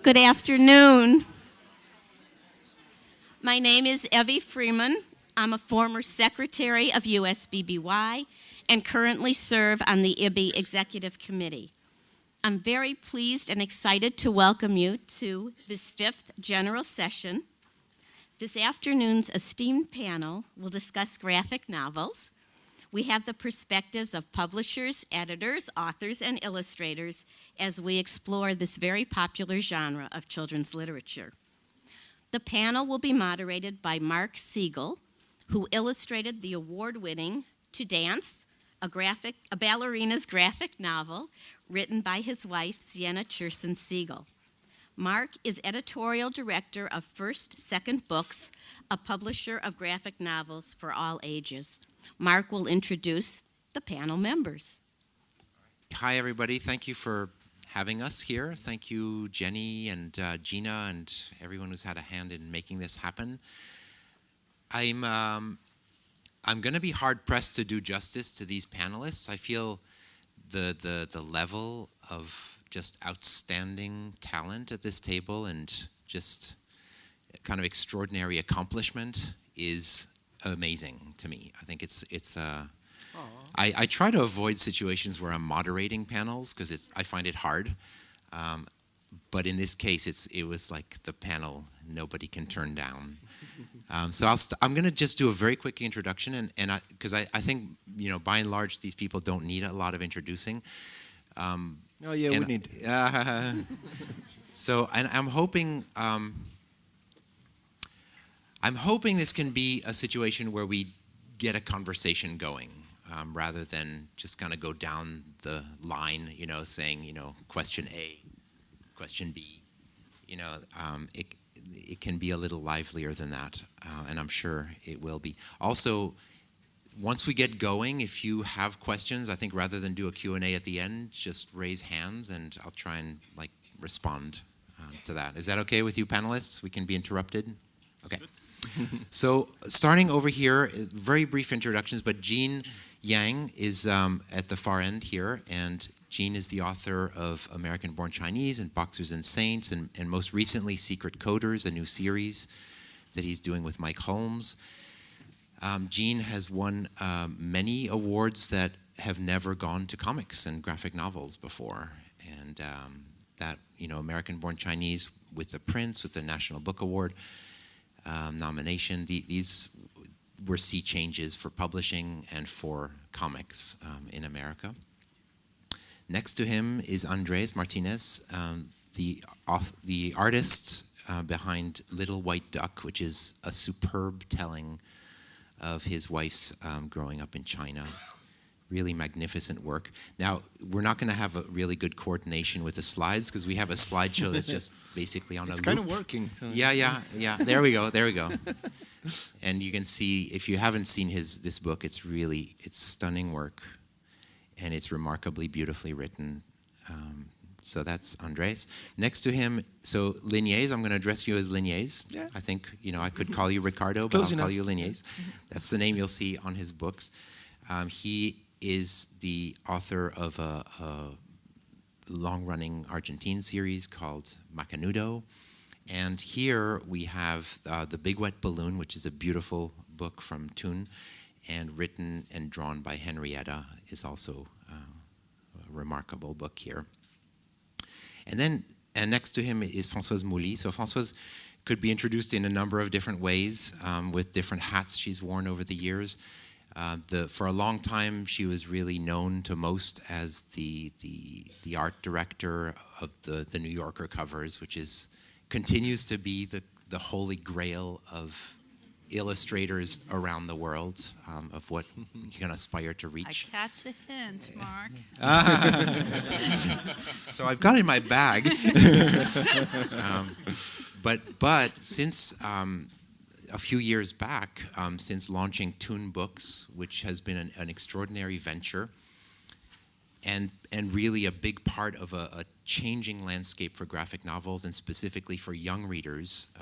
Good afternoon. My name is Evie Freeman. I'm a former secretary of USBBY and currently serve on the IBBY Executive Committee. I'm very pleased and excited to welcome you to this fifth general session. This afternoon's esteemed panel will discuss graphic novels. We have the perspectives of publishers, editors, authors, and illustrators as we explore this very popular genre of children's literature. The panel will be moderated by Mark Siegel, who illustrated the award-winning To Dance, a ballerina's graphic novel written by his wife, Sienna Cherson Siegel. Mark is editorial director of First Second Books, a publisher of graphic novels for all ages. Mark will introduce the panel members. Hi, everybody. Thank you for having us here. Thank you, Jenny and Gina and everyone who's had a hand in making this happen. I'm going to be hard-pressed to do justice to these panelists. I feel the level of just outstanding talent at this table and just kind of extraordinary accomplishment is amazing to me. I think I try to avoid situations where I'm moderating panels because I find it hard. But in this case, it was like the panel nobody can turn down. So I'm going to just do a very quick introduction, and because I think by and large these people don't need a lot of introducing. We need. So, and I'm hoping this can be a situation where we get a conversation going, rather than just kind of go down the line, saying, question A, question B. It can be a little livelier than that, and I'm sure it will be. Also, once we get going, if you have questions, I think rather than do a Q&A at the end, just raise hands, and I'll try and respond to that. Is that okay with you panelists? We can be interrupted? Okay. So starting over here, very brief introductions, but Jean Yang is at the far end here, and Jean is the author of American-Born Chinese and Boxers and Saints, and most recently Secret Coders, a new series that he's doing with Mike Holmes. Jean has won many awards that have never gone to comics and graphic novels before, and that American-Born Chinese with the Prince, with the National Book Award nomination. These were sea changes for publishing and for comics in America. Next to him is Andres Martinez, the artist behind Little White Duck, which is a superb telling of his wife's growing up in China. Really magnificent work. Now, we're not going to have a really good coordination with the slides because we have a slideshow that's just basically on a loop. It's kind of working. Yeah. There we go. And you can see, if you haven't seen this book, it's stunning work, and it's remarkably beautifully written. So that's Andres. Next to him, so Liniers, I'm going to address you as Liniers. Yeah. I think, I could call you Ricardo, but I'll call you Liniers. That's the name you'll see on his books. He is the author of a long-running Argentine series called Macanudo. And here we have The Big Wet Balloon, which is a beautiful book from Thun, and written and drawn by Henrietta, is also a remarkable book here. And next to him is Françoise Mouly. So Françoise could be introduced in a number of different ways, with different hats she's worn over the years. For a long time, she was really known to most as the art director of the New Yorker covers, which continues to be the holy grail of illustrators around the world, of what you can aspire to reach. I catch a hint, Mark. So I've got it in my bag. But since a few years back, since launching Thun Books, which has been an extraordinary venture, and really a big part of a changing landscape for graphic novels, and specifically for young readers.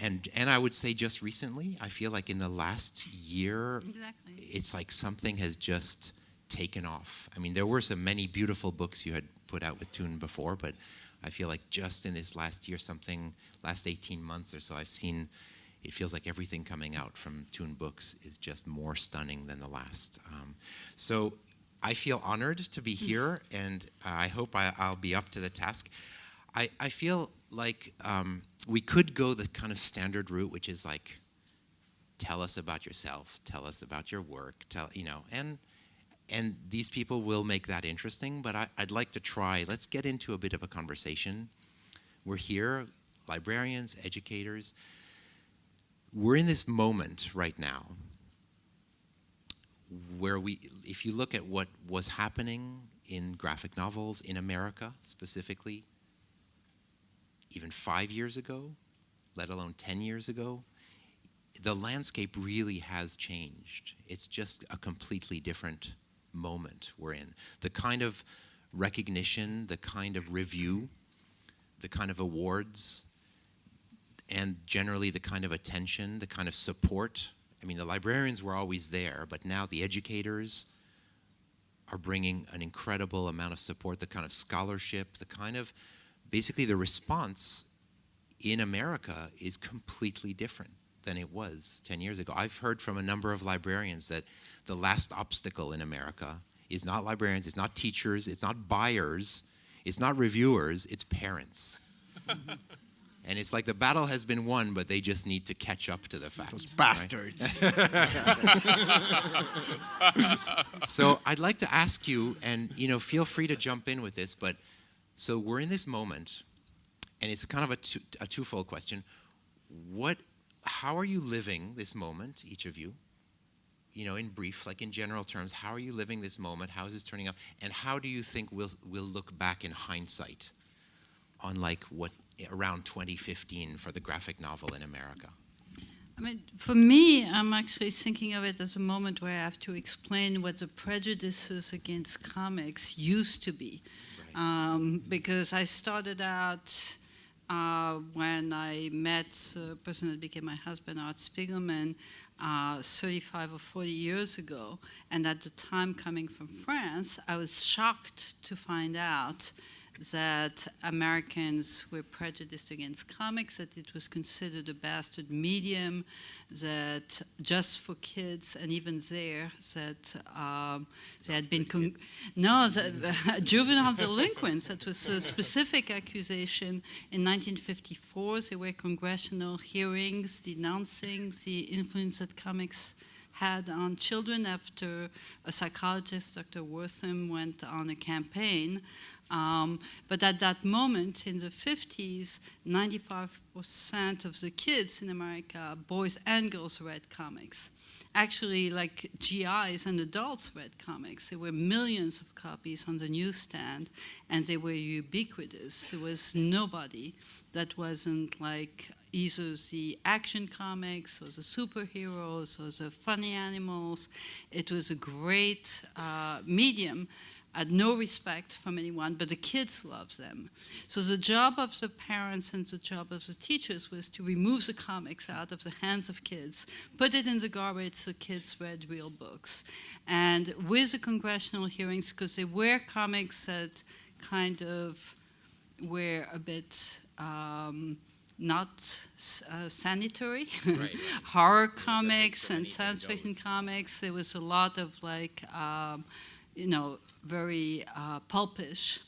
And I would say just recently, I feel like in the last year, Exactly. It's like something has just taken off. I mean, there were many beautiful books you had put out with Thun before, but I feel like just in this last year, last 18 months or so, I've seen, it feels like everything coming out from Toon Books is just more stunning than the last. So I feel honored to be here, and I hope I'll be up to the task. I feel like we could go the kind of standard route, which is like, tell us about yourself, tell us about your work, and these people will make that interesting, but I'd like to try, let's get into a bit of a conversation. We're here, librarians, educators. We're in this moment right now where if you look at what was happening in graphic novels in America specifically, even 5 years ago, let alone 10 years ago, the landscape really has changed. It's just a completely different moment we're in. The kind of recognition, the kind of review, the kind of awards, and generally the kind of attention, the kind of support. I mean, the librarians were always there, but now the educators are bringing an incredible amount of support, the kind of scholarship, the kind of, basically the response in America is completely different than it was 10 years ago. I've heard from a number of librarians that the last obstacle in America is not librarians, it's not teachers, it's not buyers, it's not reviewers, it's parents. And it's like the battle has been won, but they just need to catch up to the facts. Those bastards. Right? So I'd like to ask you, and feel free to jump in with this, but so we're in this moment, and it's kind of a twofold question. How are you living this moment, each of you? In brief, like in general terms, how are you living this moment? How is this turning out? And how do you think we'll look back in hindsight on like what around 2015 for the graphic novel in America? I mean, for me, I'm actually thinking of it as a moment where I have to explain what the prejudices against comics used to be. Right. Because I started out when I met the person that became my husband, Art Spiegelman, 35 or 40 years ago. And at the time, coming from France, I was shocked to find out that Americans were prejudiced against comics, that it was considered a bastard medium, that just for kids, and even there, that they had been juvenile delinquents. That was a specific accusation. In 1954, there were congressional hearings denouncing the influence that comics had on children after a psychologist, Dr. Wortham, went on a campaign. But at that moment, in the 50s, 95% of the kids in America, boys and girls, read comics. Actually, like GIs and adults read comics. There were millions of copies on the newsstand, and they were ubiquitous. There was nobody that wasn't like either the action comics or the superheroes or the funny animals. It was a great medium. Had no respect from anyone, but the kids loved them. So the job of the parents and the job of the teachers was to remove the comics out of the hands of kids, put it in the garbage so kids read real books. And with the congressional hearings, because there were comics that kind of were a bit not sanitary, right. Horror comics and science fiction comics. There was a lot of like, very pulpish,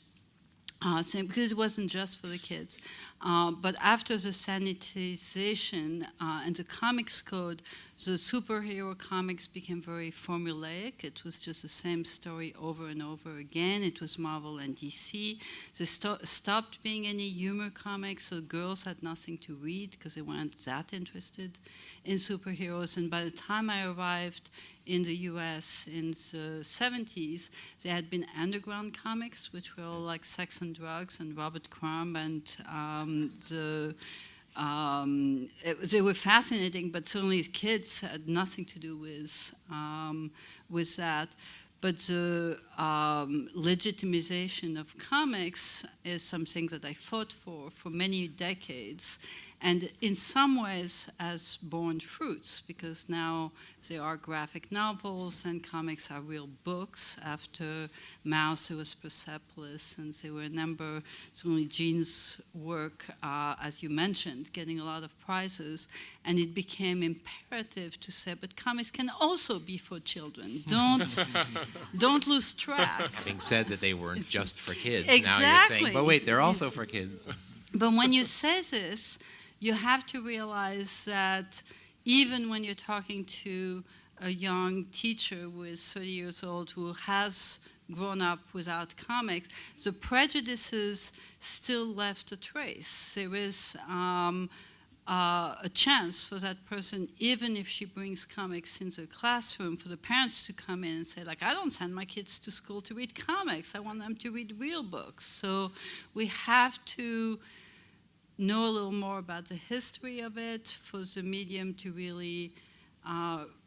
because it wasn't just for the kids. But after the sanitization and the comics code, the superhero comics became very formulaic. It was just the same story over and over again. It was Marvel and DC. They stopped being any humor comics, so girls had nothing to read because they weren't that interested in superheroes. And by the time I arrived in the US in the 70s, there had been underground comics, which were all like Sex and Drugs and Robert Crumb, and they were fascinating, but certainly kids had nothing to do with that. But the legitimization of comics is something that I fought for many decades. and in some ways as born fruits, because now there are graphic novels and comics are real books. After Maus, it was Persepolis, and there were a number, certainly Jean's work, as you mentioned, getting a lot of prizes, and it became imperative to say, but comics can also be for children. Don't lose track. Having said that they weren't just for kids, Exactly. now you're saying, but wait, they're also for kids. But when you say this, you have to realize that even when you're talking to a young teacher who is 30 years old who has grown up without comics, the prejudices still left a trace. There is a chance for that person, even if she brings comics into the classroom, for the parents to come in and say, like, I don't send my kids to school to read comics. I want them to read real books. So we have to know a little more about the history of it for the medium to really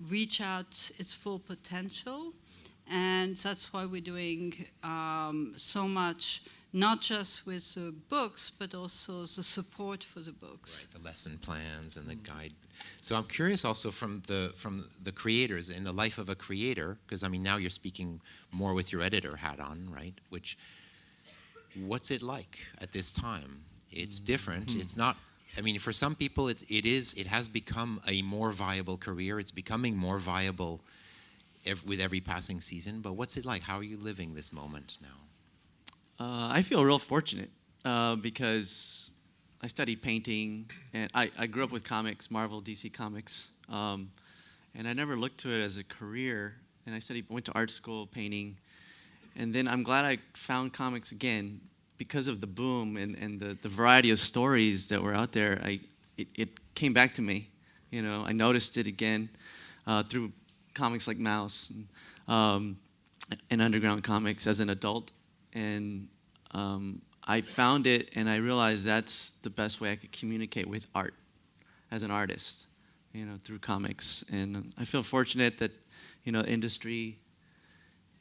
reach out its full potential. And that's why we're doing so much, not just with the books, but also the support for the books. Right, the lesson plans and the guide. So I'm curious also from the creators, in the life of a creator, because I mean now you're speaking more with your editor hat on, right? What's it like at this time? It's different. It's not. I mean, for some people, it has become a more viable career. It's becoming more viable with every passing season. But what's it like? How are you living this moment now? I feel real fortunate because I studied painting, and I grew up with comics, Marvel, DC Comics, and I never looked to it as a career. And I went to art school, painting, and then I'm glad I found comics again because of the boom and the variety of stories that were out there. It came back to me. You know, I noticed it again through comics like Maus and underground comics as an adult. And I found it, and I realized that's the best way I could communicate with art as an artist, you know, through comics. And I feel fortunate that, you know, industry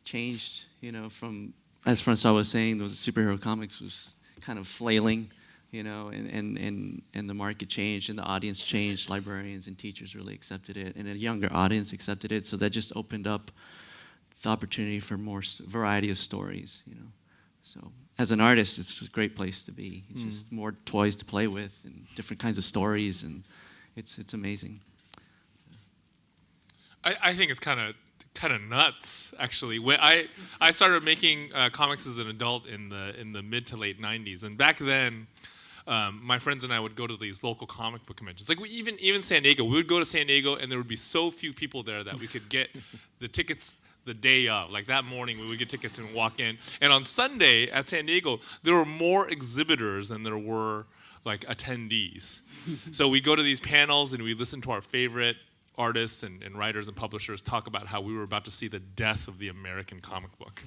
changed, you know, from, as Francois was saying, those superhero comics was kind of flailing, you know, and the market changed and the audience changed. Librarians and teachers really accepted it, and a younger audience accepted it. So that just opened up the opportunity for more variety of stories, you know. So as an artist, it's a great place to be. It's just more toys to play with and different kinds of stories, and it's amazing. I think it's kind of nuts, actually. When I started making comics as an adult in the mid to late 90s, and back then, my friends and I would go to these local comic book conventions. Like even San Diego, we would go to San Diego, and there would be so few people there that we could get the tickets the day of. Like that morning, we would get tickets and walk in. And on Sunday at San Diego, there were more exhibitors than there were like attendees. So we'd go to these panels and we'd listen to our favorite artists and writers and publishers talk about how we were about to see the death of the American comic book.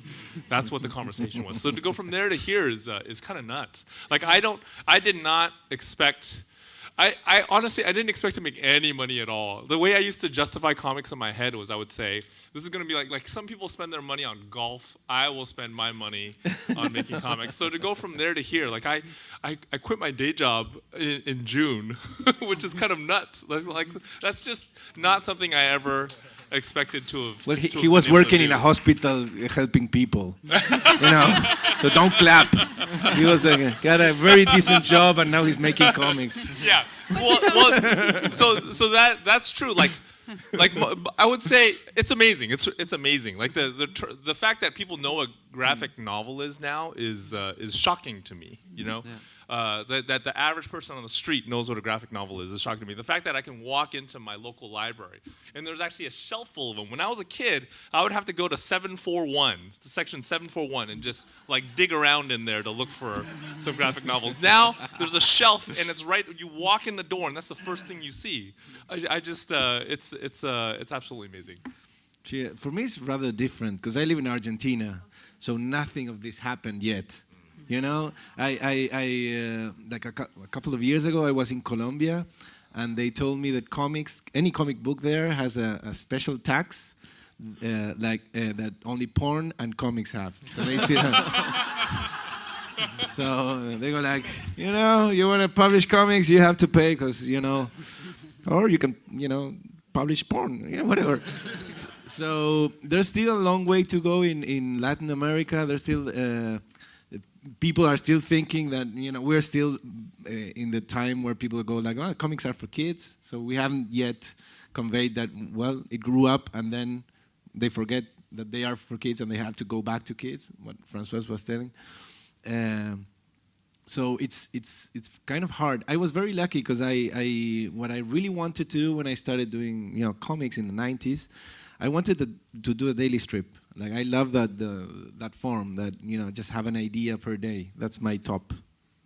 That's what the conversation was. So to go from there to here is kind of nuts. Like I did not expect. I honestly, I didn't expect to make any money at all. The way I used to justify comics in my head was I would say, this is going to be like some people spend their money on golf. I will spend my money on making comics. So to go from there to here, like I quit my day job in June, which is kind of nuts. Like that's just not something I ever expected to have. Well, he was working in a hospital helping people, you know. So don't clap. He had a very decent job, and now he's making comics. Yeah. Well so that's true. Like I would say it's amazing. It's amazing. Like the fact that people know what graphic novel is now is shocking to me. You know. Yeah. That the average person on the street knows what a graphic novel is shocking to me. The fact that I can walk into my local library and there's actually a shelf full of them. When I was a kid, I would have to go to 741, section 741, and just like dig around in there to look for some graphic novels. Now there's a shelf and it's right. You walk in the door and that's the first thing you see. It's absolutely amazing. For me, it's rather different because I live in Argentina, so nothing of this happened yet. You know, I like a couple of years ago, I was in Colombia, and they told me that any comic book there has a special tax, that only porn and comics have. So they still have. So they go like, you know, you want to publish comics, you have to pay because, you know, or you can, you know, publish porn, yeah, whatever. So there's still a long way to go in Latin America. There's still people are still thinking that, you know, we're still in the time where people go like, oh, comics are for kids. So we haven't yet conveyed that, well, it grew up and then they forget that they are for kids and they have to go back to kids, what Francois was telling. So it's kind of hard. I was very lucky because what I really wanted to do when I started doing, you know, comics in the 90s, I wanted to do a daily strip. Like I love that form, that, you know, just have an idea per day. That's my top.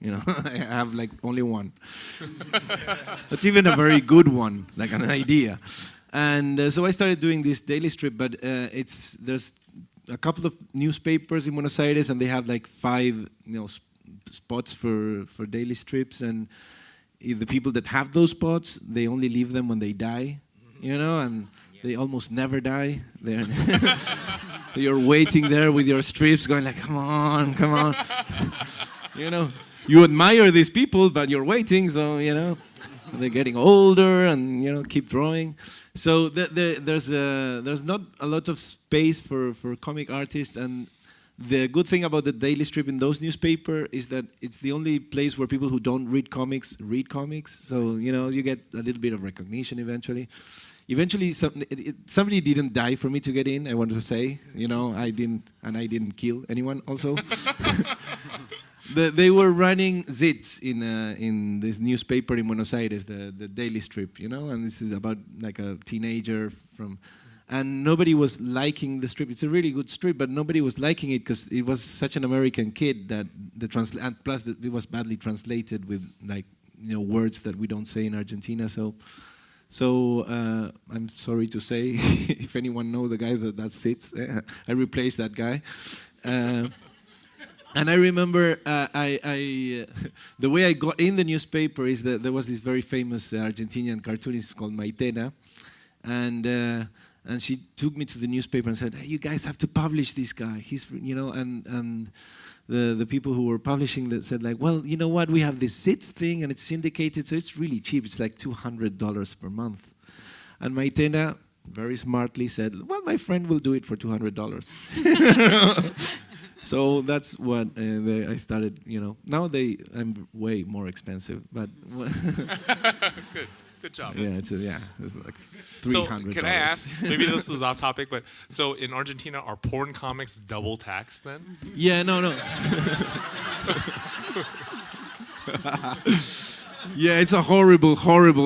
You know, I have like only one. But even a very good one, like an idea. And so I started doing this daily strip, but there's a couple of newspapers in Buenos Aires and they have like 5, you know, spots for daily strips, and the people that have those spots, they only leave them when they die, you know, and they almost never die. You're waiting there with your strips going like, come on. You know, you admire these people, but you're waiting, so, you know, they're getting older and, you know, keep drawing. So there's not a lot of space for comic artists, and the good thing about the daily strip in those newspapers is that it's the only place where people who don't read comics read comics. So, you know, you get a little bit of recognition eventually. Eventually, somebody didn't die for me to get in, I want to say. You know, I didn't kill anyone also. They were running Zits in this newspaper in Buenos Aires, the daily strip, you know, and this is about like a teenager from... And nobody was liking the strip. It's a really good strip, but nobody was liking it because it was such an American kid that and plus it was badly translated with, like, you know, words that we don't say in Argentina. So I'm sorry to say, if anyone knows the guy that sits, I replaced that guy. And I remember the way I got in the newspaper is that there was this very famous Argentinian cartoonist called Maitena, and she took me to the newspaper and said, hey, you guys have to publish this guy. He's, you know, and the people who were publishing that said like, well, you know what, we have this SITS thing and it's syndicated, so it's really cheap. It's like $200 per month. And Maitena very smartly said, well, my friend will do it for $200. So that's what I started, you know. Now I'm way more expensive, but... Good job. Yeah, it's like $300. So can I ask, maybe this is off topic, but so in Argentina, are porn comics double taxed then? Yeah, no. Yeah, it's a horrible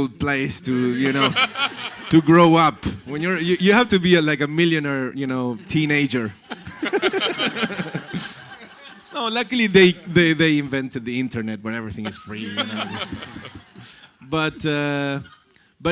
place to, you know, to grow up. When you have to be like a millionaire, you know, teenager. No, luckily they invented the internet where everything is free. You know, but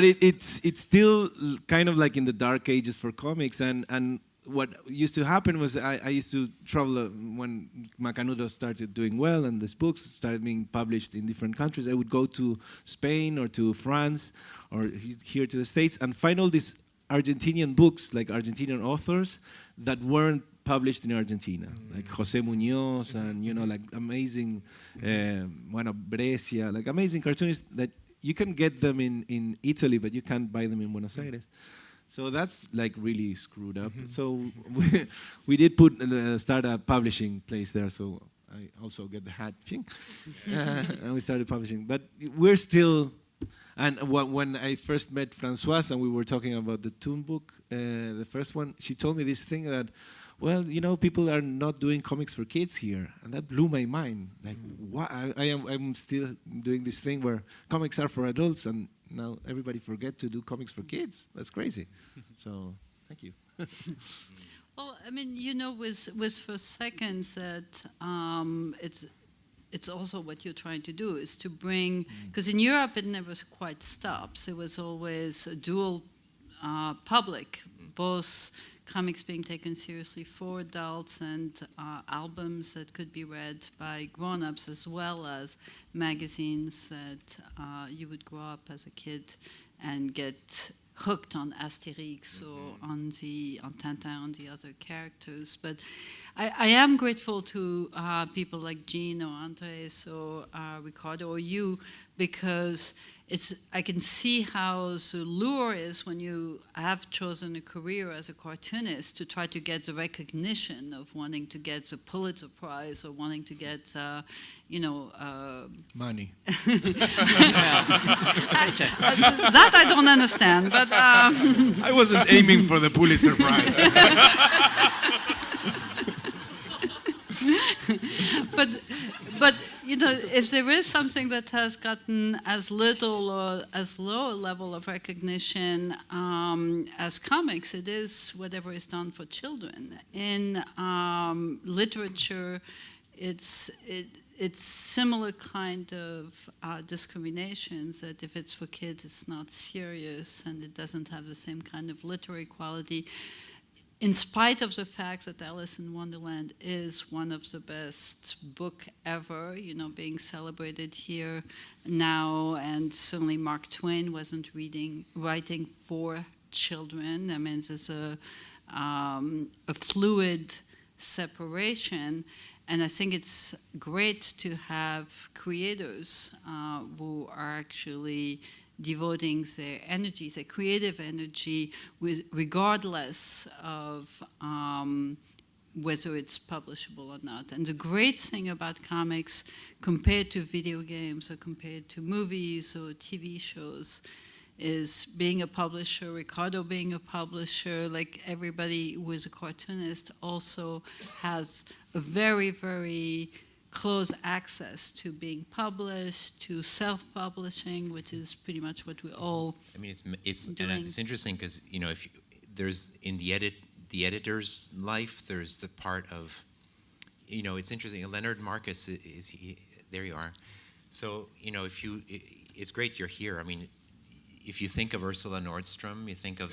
it's still kind of like in the dark ages for comics, and what used to happen was I used to travel when Macanudo started doing well and these books started being published in different countries. I would go to Spain or to France or here to the States and find all these Argentinian books, like Argentinian authors that weren't published in Argentina, like José Muñoz and, you know, like amazing, Brescia, like amazing cartoonists that you can get them in Italy, but you can't buy them in Buenos Aires. So that's like really screwed up. So we did start a publishing place there. So I also get the hat thing, and we started publishing. But we're still, and when I first met Francoise and we were talking about the Toon book, the first one, she told me this thing that, well, you know, people are not doing comics for kids here, and that blew my mind. Like, what? I'm still doing this thing where comics are for adults, and now everybody forget to do comics for kids. That's crazy. So, thank you. Well, I mean, you know, with First Seconds, that it's also what you're trying to do is to bring, because in Europe it never quite stops. It was always a dual public, both comics being taken seriously for adults and albums that could be read by grown-ups, as well as magazines that you would grow up as a kid and get hooked on Asterix or on Tintin, on the other characters. But I am grateful to people like Jean or Andres or Ricardo or you, because I can see how the lure is when you have chosen a career as a cartoonist to try to get the recognition of wanting to get the Pulitzer Prize or wanting to get, Money. that I don't understand, but I wasn't aiming for the Pulitzer Prize. but if there is something that has gotten as little or as low a level of recognition as comics, it is whatever is done for children. In literature, it's similar kind of discriminations, that if it's for kids, it's not serious and it doesn't have the same kind of literary quality, in spite of the fact that Alice in Wonderland is one of the best book ever, being celebrated here now, and certainly Mark Twain wasn't writing for children. I mean, there's a fluid separation. And I think it's great to have creators who are actually devoting their energy, their creative energy, regardless of whether it's publishable or not. And the great thing about comics, compared to video games or compared to movies or TV shows, is being a publisher, Ricardo being a publisher, like everybody who is a cartoonist also has a very, very close access to being published, to self-publishing, which is pretty much what we all. I mean, it's interesting because if there's in the editor's life, there's the part of, it's interesting. Leonard Marcus there you are. So it's great you're here. I mean, if you think of Ursula Nordstrom, you think of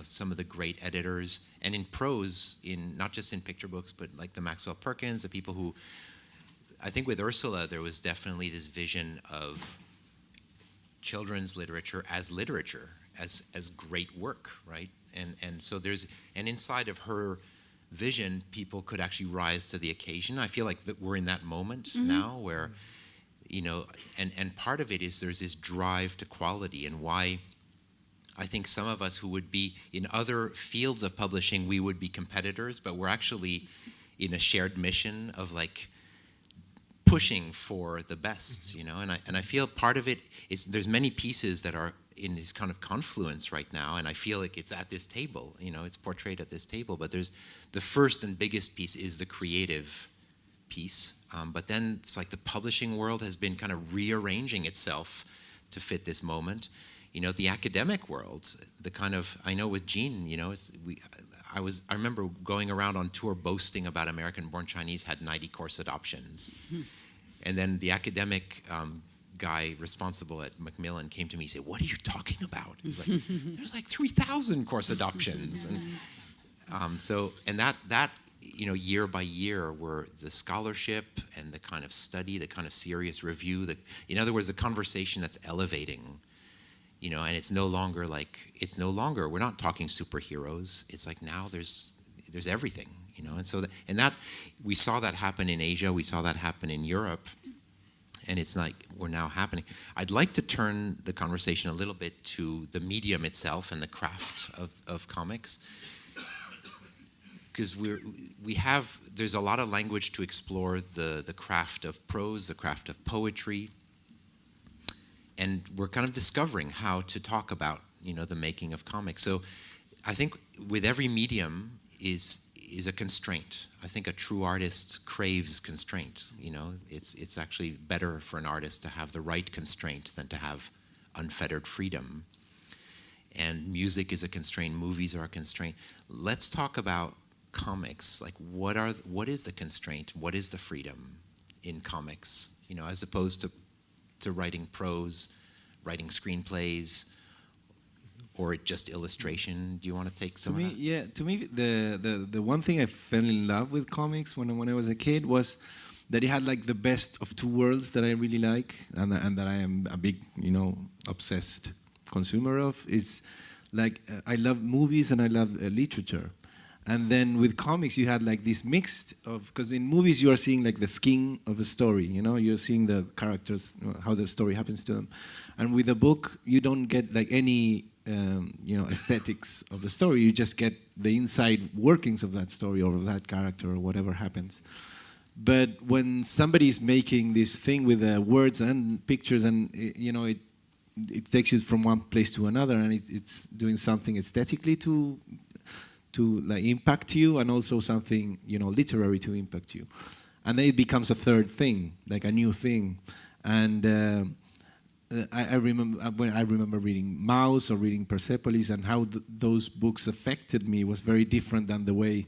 some of the great editors, and in prose, not just in picture books, but like the Maxwell Perkins, the people who, I think with Ursula, there was definitely this vision of children's literature, as great work, right? And so and inside of her vision, people could actually rise to the occasion. I feel like we're in that moment now where, and part of it is there's this drive to quality, and why I think some of us who would be in other fields of publishing, we would be competitors, but we're actually in a shared mission of like pushing for the best, and I feel part of it is there's many pieces that are in this kind of confluence right now, and I feel like it's at this table, it's portrayed at this table, but there's the first and biggest piece is the creative piece, but then it's like the publishing world has been kind of rearranging itself to fit this moment. The academic world, the kind of, I know with Jean, I remember going around on tour boasting about American-born Chinese had 90 course adoptions. And then the academic guy responsible at Macmillan came to me and said, "What are you talking about?" He's like, "There's like 3,000 course adoptions." And that year by year, where the scholarship and the kind of study, the kind of serious review, in other words, the conversation that's elevating, and it's no longer, we're not talking superheroes. It's like now there's everything, and so that we saw that happen in Asia, we saw that happen in Europe, and it's like we're now happening. I'd like to turn the conversation a little bit to the medium itself and the craft of comics, because there's a lot of language to explore the craft of prose, the craft of poetry, and we're kind of discovering how to talk about the making of comics. So I think with every medium is a constraint. I think a true artist craves constraint. It's actually better for an artist to have the right constraint than to have unfettered freedom. And music is a constraint, movies are a constraint. Let's talk about comics. Like what is the constraint? What is the freedom in comics? As opposed to writing prose, writing screenplays, or just illustration. Do you want to take some of that? Yeah, to me, the one thing I fell in love with comics when I was a kid was that it had like the best of two worlds that I really like, and that I am a big, obsessed consumer of. Is I love movies and I love literature. And then with comics, you had like this mixed of, because in movies you are seeing like the skin of a story, you know, you're seeing the characters, how the story happens to them. And with a book, you don't get like any, aesthetics of the story. You just get the inside workings of that story or of that character or whatever happens. But when somebody is making this thing with words and pictures, and it takes you from one place to another, and it's doing something aesthetically to like impact you, and also something literary to impact you, and then it becomes a third thing, like a new thing. And I remember reading Maus or reading Persepolis, and how those books affected me was very different than the way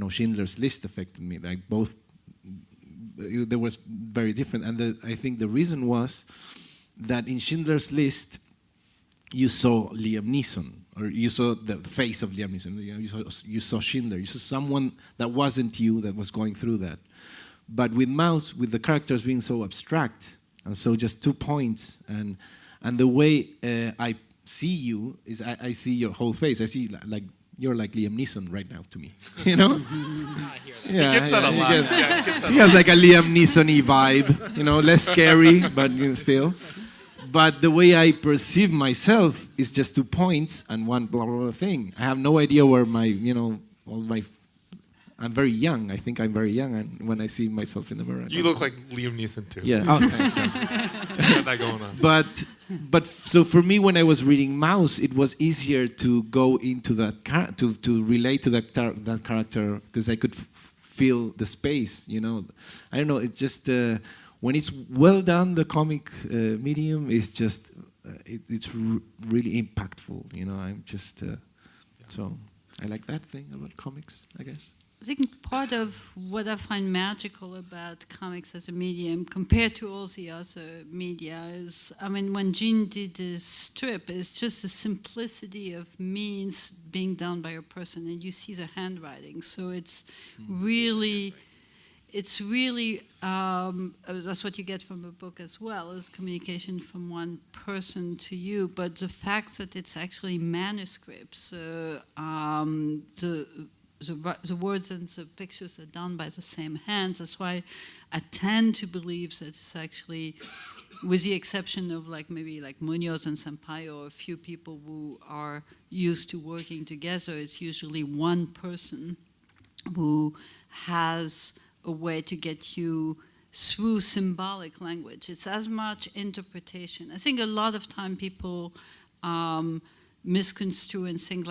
Schindler's List affected me. Like both, they was very different, and I think the reason was that in Schindler's List you saw Liam Neeson, or you saw the face of Liam Neeson. You saw Schindler. You saw someone that wasn't you that was going through that. But with Maus, with the characters being so abstract, and so just 2 points, and the way I see you is I see your whole face. I see like you're like Liam Neeson right now to me. He gets that a lot. He has like a Liam Neeson-y vibe. Less scary, but still. But the way I perceive myself is just 2 points and one blah, blah, blah thing. I have no idea where I'm very young. I think I'm very young, and when I see myself in the mirror. You look like Liam Neeson too. Yeah. Oh, thanks. Got that going on. But so for me, when I was reading Maus, it was easier to go into that to relate to that character, because I could feel the space. I don't know. It's just. When it's well done, the comic medium is just, it's really impactful, I'm just, so I like that thing about comics, I guess. I think part of what I find magical about comics as a medium compared to all the other media is, when Jean did this strip, it's just the simplicity of means being done by a person, and you see the handwriting, so it's really... It's really, that's what you get from a book as well, is communication from one person to you. But the fact that it's actually manuscripts, the words and the pictures are done by the same hands. That's why I tend to believe that it's actually, with the exception of maybe Munoz and Sampaio, a few people who are used to working together, it's usually one person who has a way to get you through symbolic language. It's as much interpretation. I think a lot of time people misconstrue and think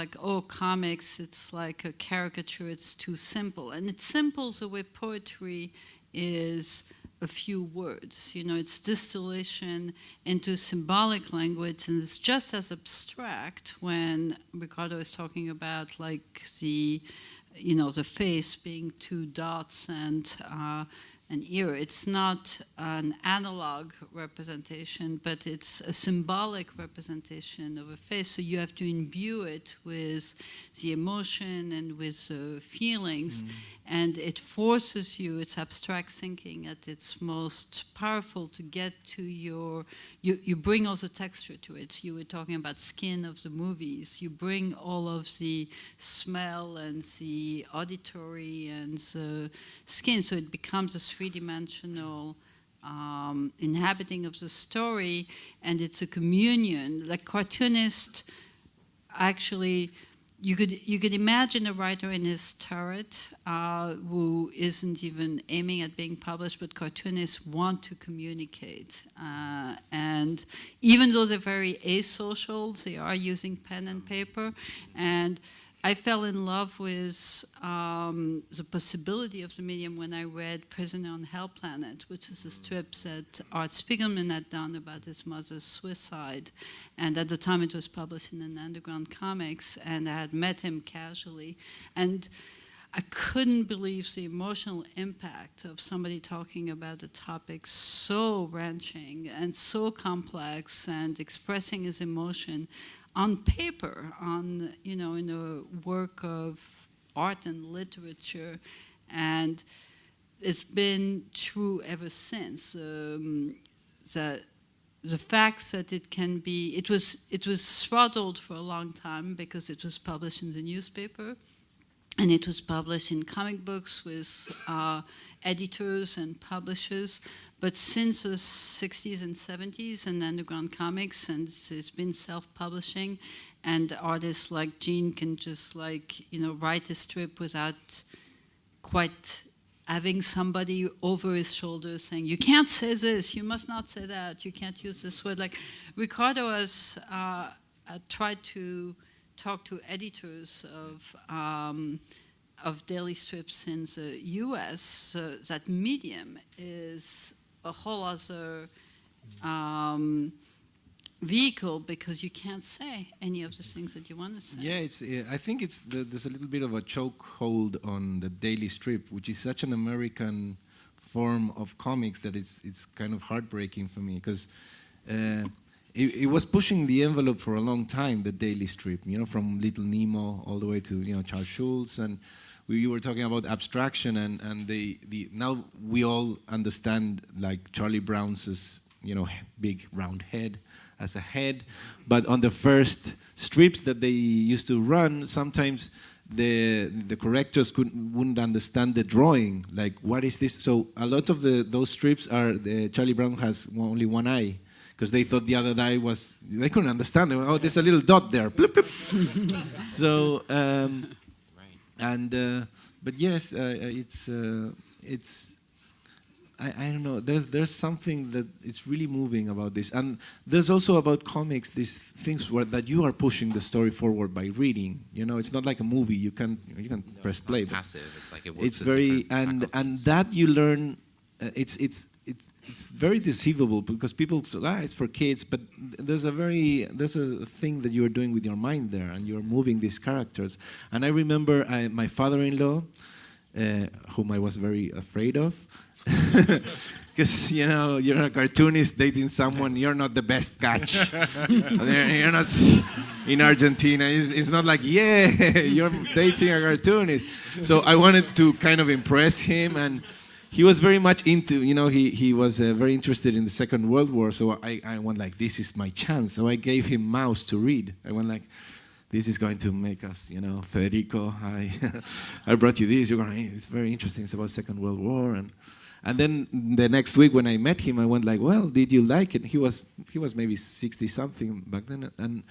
comics, it's like a caricature, it's too simple. And it's simple the way poetry is a few words. It's distillation into symbolic language, and it's just as abstract when Ricardo is talking about the face being 2 dots and an ear. It's not an analog representation, but it's a symbolic representation of a face. So you have to imbue it with the emotion and with the feelings. And it forces you, it's abstract thinking at its most powerful, to get to you bring all the texture to it. You were talking about skin of the movies. You bring all of the smell and the auditory and the skin, so it becomes a 3-dimensional inhabiting of the story, and it's a communion. Like cartoonists, actually, you could imagine a writer in his turret who isn't even aiming at being published, but cartoonists want to communicate. And even though they're very asocial, they are using pen and paper. And I fell in love with the possibility of the medium when I read Prisoner on Hell Planet, which is a strip that Art Spiegelman had done about his mother's suicide. And at the time it was published in an Underground Comics, and I had met him casually. And I couldn't believe the emotional impact of somebody talking about a topic so wrenching and so complex and expressing his emotion on paper, in a work of art and literature, and it's been true ever since. The the facts that it can be, it was throttled for a long time because it was published in the newspaper, and it was published in comic books with editors and publishers. But since the 60s and 70s and Underground Comics, and it's been self-publishing, and artists like Gene can just write a strip without quite having somebody over his shoulder saying, you can't say this, you must not say that, you can't use this word. Like Ricardo has tried to talk to editors of daily strips in the US. That medium is a whole other vehicle, because you can't say any of the things that you want to say. Yeah, I think there's a little bit of a chokehold on the daily strip, which is such an American form of comics that it's kind of heartbreaking for me, because it was pushing the envelope for a long time, the daily strip, from Little Nemo all the way to Charles Schulz, and you were talking about abstraction, and now we all understand, like Charlie Brown's big round head as a head, but on the first strips that they used to run, sometimes the correctors wouldn't understand the drawing, like what is this? So a lot of those strips are Charlie Brown has only one eye, because they thought the other eye was, they couldn't understand it. Oh, there's a little dot there. Blip, blip. So but yes, it's I don't know. There's something that it's really moving about this, and there's also about comics these things that you are pushing the story forward by reading. It's not like a movie. You can press play. It's not passive. It's like it works. It's very and that you learn. It's very deceivable, because people say, it's for kids, but there's a thing that you're doing with your mind there, and you're moving these characters. And I remember my father-in-law, whom I was very afraid of, because you're a cartoonist dating someone, you're not the best catch. You're not in Argentina. It's not like, yeah, you're dating a cartoonist. So I wanted to kind of impress him, and he was very much into, he was very interested in the Second World War. So I went like, this is my chance. So I gave him Maus to read. I went like, this is going to make us, Federico, I brought you this. It's very interesting. It's about Second World War. And then the next week when I met him, I went like, well, did you like it? He was maybe 60-something back then. And,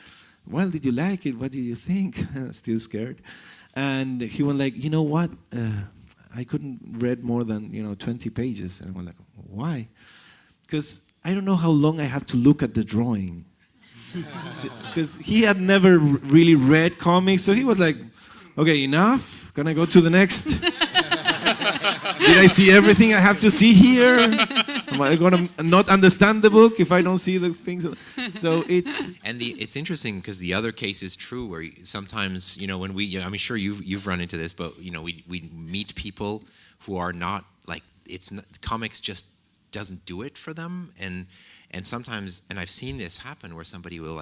well, did you like it? What do you think? Still scared. And he went like, you know what? I couldn't read more than 20 pages. And I went like, why? Because I don't know how long I have to look at the drawing. Because he had never really read comics, so he was like, okay, enough? Can I go to the next? Did I see everything I have to see here? Am I going to not understand the book if I don't see the things? So it's... And it's interesting, because the other case is true, where sometimes, when we, I'm sure you've run into this, but, we meet people who are not, like, comics just doesn't do it for them, and sometimes, and I've seen this happen, where somebody will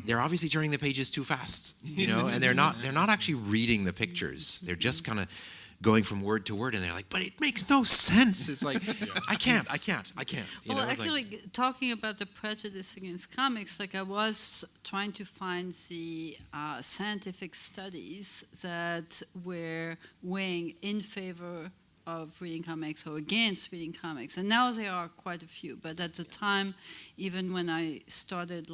they're obviously turning the pages too fast, and they're not actually reading the pictures. They're just kind of going from word to word, and they're like, but it makes no sense. It's like, I can't. Well, actually, talking about the prejudice against comics, I was trying to find the scientific studies that were weighing in favor of reading comics or against reading comics, and now there are quite a few. But at the time, even when I started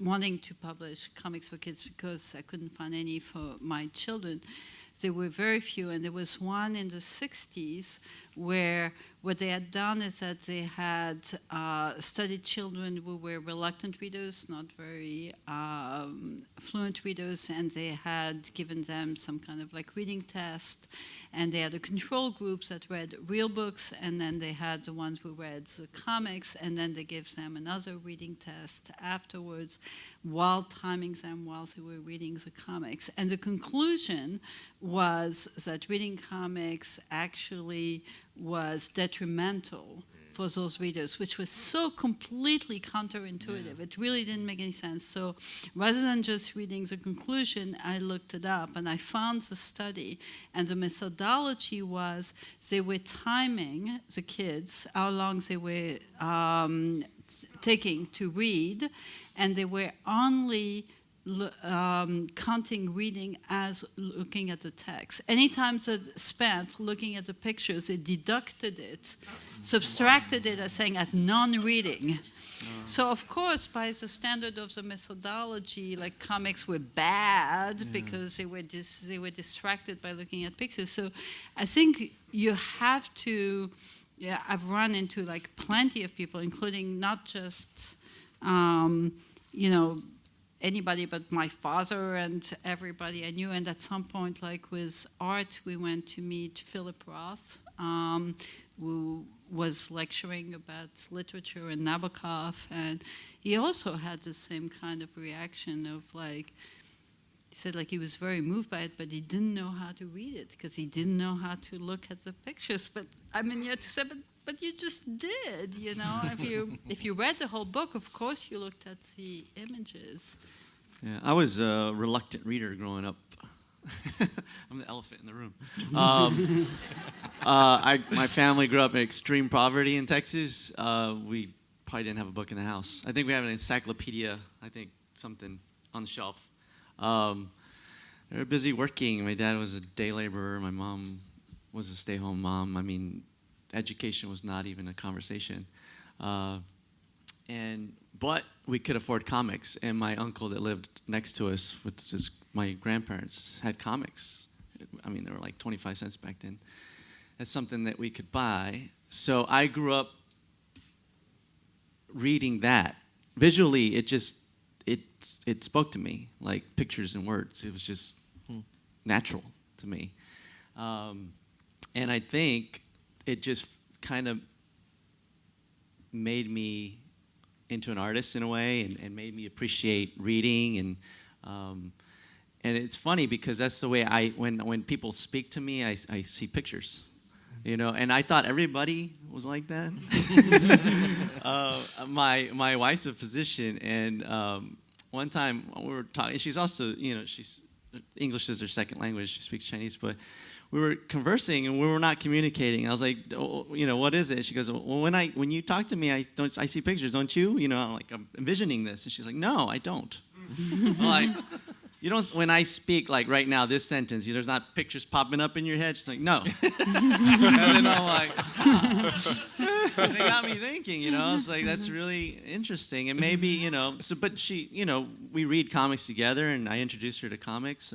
wanting to publish comics for kids, because I couldn't find any for my children, there were very few. And there was one in the 60s where what they had done is that they had studied children who were reluctant readers, not very fluent readers, and they had given them some kind of reading test. And they had a control group that read real books, and then they had the ones who read the comics, and then they gave them another reading test afterwards, while timing them while they were reading the comics. And the conclusion was that reading comics actually was detrimental for those readers, which was so completely counterintuitive. It really didn't make any sense. So rather than just reading the conclusion, I looked it up and I found the study. And the methodology was they were timing the kids, how long they were taking to read, and they were only counting reading as looking at the text. Anytime they spent looking at the pictures, they deducted it, subtracted it as saying as non-reading. So of course, by the standard of the methodology, like comics were bad because they were distracted by looking at pictures. So I think you have to. Yeah, I've run into like plenty of people, including not just anybody but my father and everybody I knew. And at some point, like with art, we went to meet Philip Roth, who was lecturing about literature and Nabokov, and he also had the same kind of reaction of like, he said like he was very moved by it, but he didn't know how to read it because he didn't know how to look at the pictures. But I mean, you had to say, but you just did, you know. If you read the whole book, of course you looked at the images. Yeah, I was a reluctant reader growing up. I'm the elephant in the room. My family grew up in extreme poverty in Texas. We probably didn't have a book in the house. I think we have an encyclopedia, something on the shelf. They were busy working. My dad was a day laborer. My mom was a stay-home mom. I mean, education was not even a conversation. But we could afford comics, and my uncle that lived next to us with my grandparents had comics. I mean, they were like 25 cents back then. That's something that we could buy. So I grew up reading that. Visually, it spoke to me, like pictures and words. It was just natural to me. And I think it just kind of made me into an artist in a way, and made me appreciate reading. And it's funny because that's the way when people speak to me, I see pictures, you know. And I thought everybody was like that. My wife's a physician, and one time we were talking. She's also, she's English is her second language. She speaks Chinese, but we were conversing and we were not communicating. I was like, what is it? She goes, well, when you talk to me, I see pictures, don't you? I'm envisioning this. And she's like, no, I don't. I'm like, you don't. When I speak, like right now, this sentence, there's not pictures popping up in your head. She's like, no. And then I'm like, and it got me thinking. It's like that's really interesting. And maybe but she, we read comics together, and I introduced her to comics.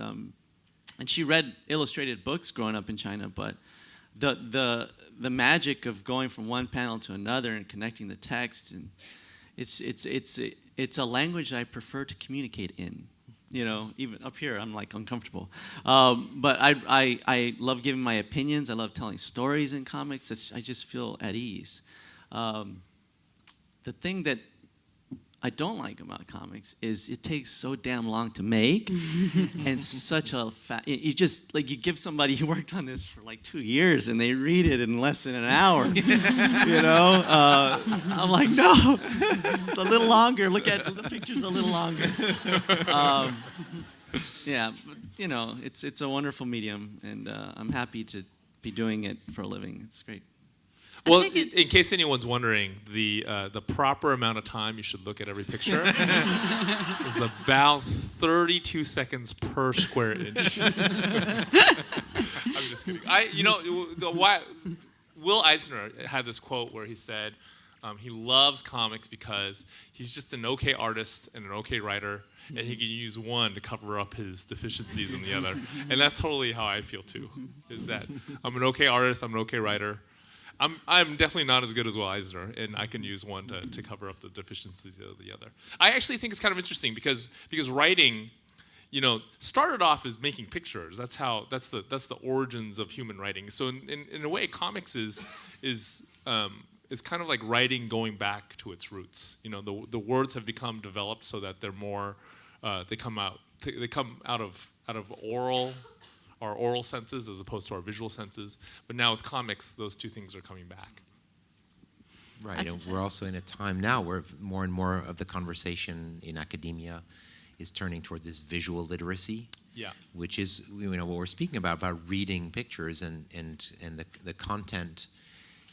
And she read illustrated books growing up in China, but the magic of going from one panel to another and connecting the text, and it's a language I prefer to communicate in. Even up here, I'm like uncomfortable. But I love giving my opinions. I love telling stories in comics. I just feel at ease. The thing that I don't like about comics is it takes so damn long to make, and such a you give somebody who worked on this for like 2 years and they read it in less than an hour. I'm like, no, just a little longer. Look at the pictures a little longer. Yeah, but, it's a wonderful medium, and I'm happy to be doing it for a living. It's great. Well, in case anyone's wondering, the proper amount of time you should look at every picture is about 32 seconds per square inch. I'm just kidding. Will Eisner had this quote where he said he loves comics because he's just an okay artist and an okay writer, and he can use one to cover up his deficiencies in the other. And that's totally how I feel too, is that I'm an okay artist, I'm an okay writer. I'm definitely not as good as Will Eisner, and I can use one to cover up the deficiencies of the other. I actually think it's kind of interesting because writing, started off as making pictures. That's the origins of human writing. So in a way, comics is kind of like writing going back to its roots. The words have become developed so that they're more they come out of our oral senses as opposed to our visual senses. But now with comics, those two things are coming back. Right, and we're also in a time now where more and more of the conversation in academia is turning towards this visual literacy, Yeah. which is what we're speaking about reading pictures and the content.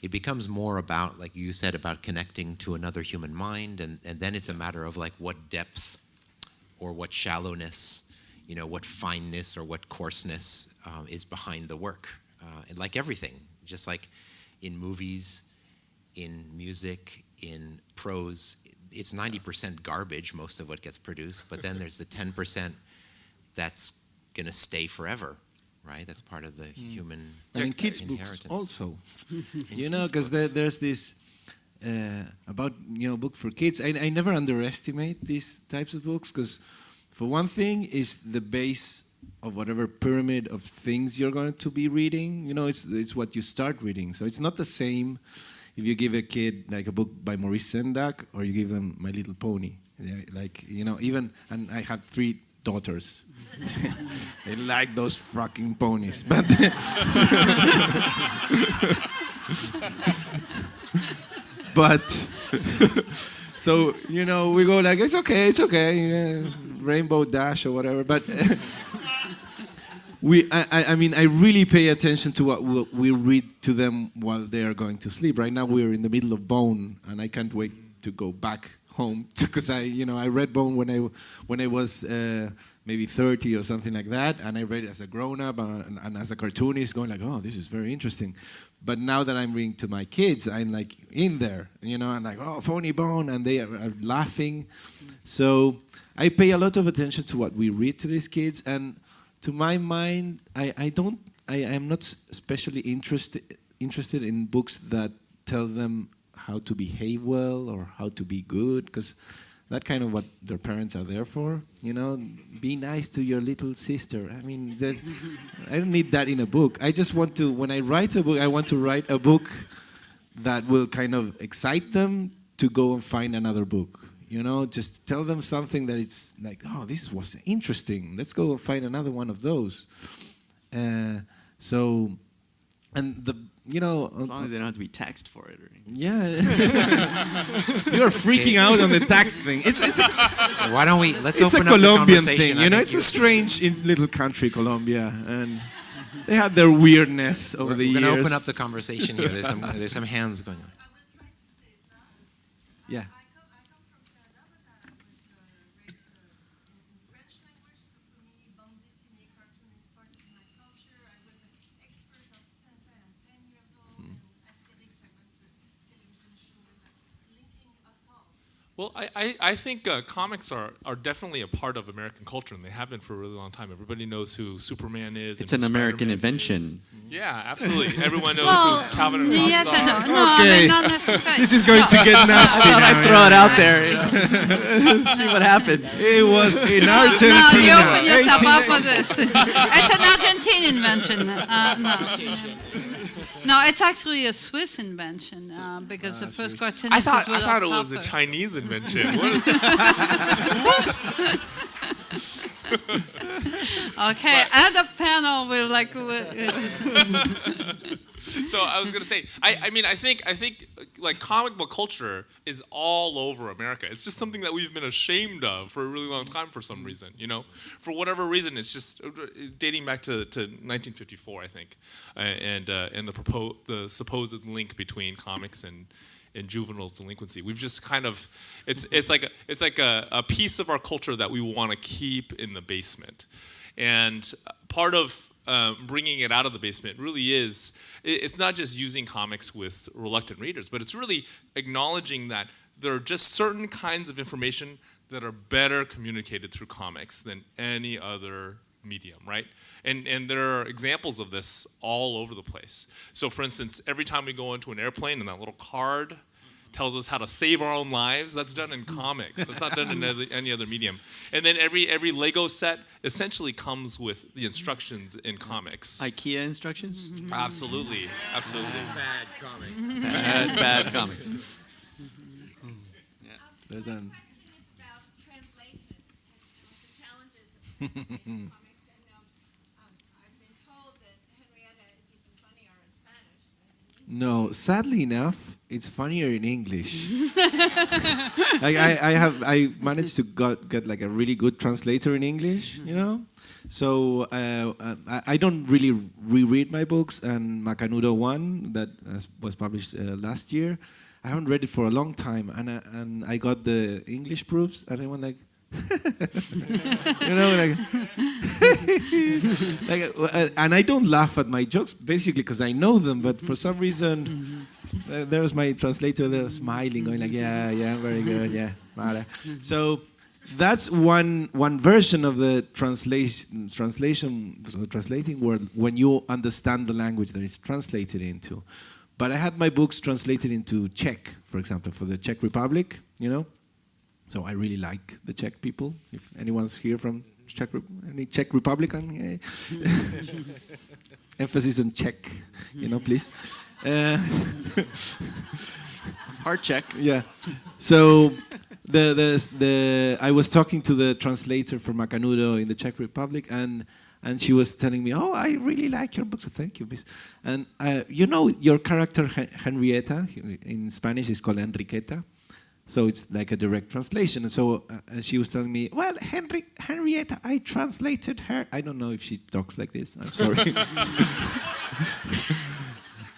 It becomes more about, like you said, about connecting to another human mind, and then it's a matter of like what depth or what shallowness, what fineness or what coarseness is behind the work. And like everything, just like in movies, in music, in prose, it's 90% garbage, most of what gets produced, but then there's the 10% that's going to stay forever, right? That's part of the human And in kids' inheritance. books also, because there's this about book for kids. I never underestimate these types of books, because for one thing is the base of whatever pyramid of things you're going to be reading. It's what you start reading, so it's not the same if you give a kid like a book by Maurice Sendak or you give them My Little Pony. Even, and I have 3 daughters. They like those fucking ponies, but so we go like it's okay, Rainbow Dash or whatever. But I really pay attention to what we read to them while they are going to sleep. Right now we're in the middle of Bone, and I can't wait to go back home because I read Bone when I was maybe 30 or something like that, and I read it as a grown-up and as a cartoonist, going like, oh, this is very interesting. But now that I'm reading to my kids, I'm like in there, I'm like, oh, Phony Bone, and they are laughing. So I pay a lot of attention to what we read to these kids, and to my mind, I am not especially interested in books that tell them how to behave well or how to be good, because that's kind of what their parents are there for. Be nice to your little sister. I don't need that in a book. I just want to, when I write a book, I want to write a book that will kind of excite them to go and find another book. Just tell them something that it's like, oh, this was interesting. Let's go and find another one of those. As long as they don't have to be taxed for it or anything. Yeah. You're freaking out on the tax thing. It's So why don't we, let's a open up the Colombian conversation. thing, it's a strange little country, Colombia, and they had their weirdness over the We're years. going to open up the conversation here. There's some hands going on. Yeah. I come from Canada, but I was raised in French language, so for me, bande dessinée, cartoon is part of my culture. I was an expert of Tintin at 10 years old, and Asterix, I went to a television show, linking us all. Well, I think comics are definitely a part of American culture, and they have been for a really long time. Everybody knows who Superman is. It's and an who American Spider-Man invention. is. Yeah, absolutely. Everyone knows Well, who Calvin and Hobbes yes are. and no. No, Okay. not necessarily. This is going to get nasty now. I throw it out there, see what happened. It was in No, Argentina. you open yourself 18 up for this. It's an Argentine invention. No, it's actually a Swiss invention because the first I cartoonist thought is Rudolf it was a Topper. Chinese invention. Okay, end of panel. We're like, So I was gonna say, I think like comic book culture is all over America. It's just something that we've been ashamed of for a really long time for some reason. For whatever reason, it's just dating back to 1954, I think, and the supposed link between comics and juvenile delinquency. We've just kind of, it's like a piece of our culture that we want to keep in the basement, and part of bringing it out of the basement really is, it's not just using comics with reluctant readers, but it's really acknowledging that there are just certain kinds of information that are better communicated through comics than any other medium, right? And there are examples of this all over the place. So for instance, every time we go into an airplane and that little card tells us how to save our own lives, that's done in comics. That's not done in any other medium. And then every Lego set essentially comes with the instructions in comics. IKEA instructions? Absolutely. Bad comics. Bad comics. There's an Question is about translation and the challenges of translating comics. And I've been told that Henrietta is even funnier in Spanish than in No, sadly enough, it's funnier in English. Like I managed to get like a really good translator in English, you know. So I don't really reread my books, and Macanudo 1 that was published last year, I haven't read it for a long time, and I got the English proofs, and I went like, you know, like, and I don't laugh at my jokes basically because I know them, but for some reason, there's my translator there smiling, going like, yeah, very good, yeah, vale. So that's one version of the translating word when you understand the language that it's translated into. But I had my books translated into Czech, for example, for the Czech Republic, you know. So I really like the Czech people. If anyone's here from any Czech Republican, emphasis on Czech, you know, please. Heart check. Yeah. So I was talking to the translator for Macanudo in the Czech Republic, and she was telling me, "Oh, I really like your books." Thank you, miss. And you know, your character Henrietta in Spanish is called Enriqueta, so it's like a direct translation. And so she was telling me, "Well, Henrietta, I translated her." I don't know if she talks like this. I'm sorry.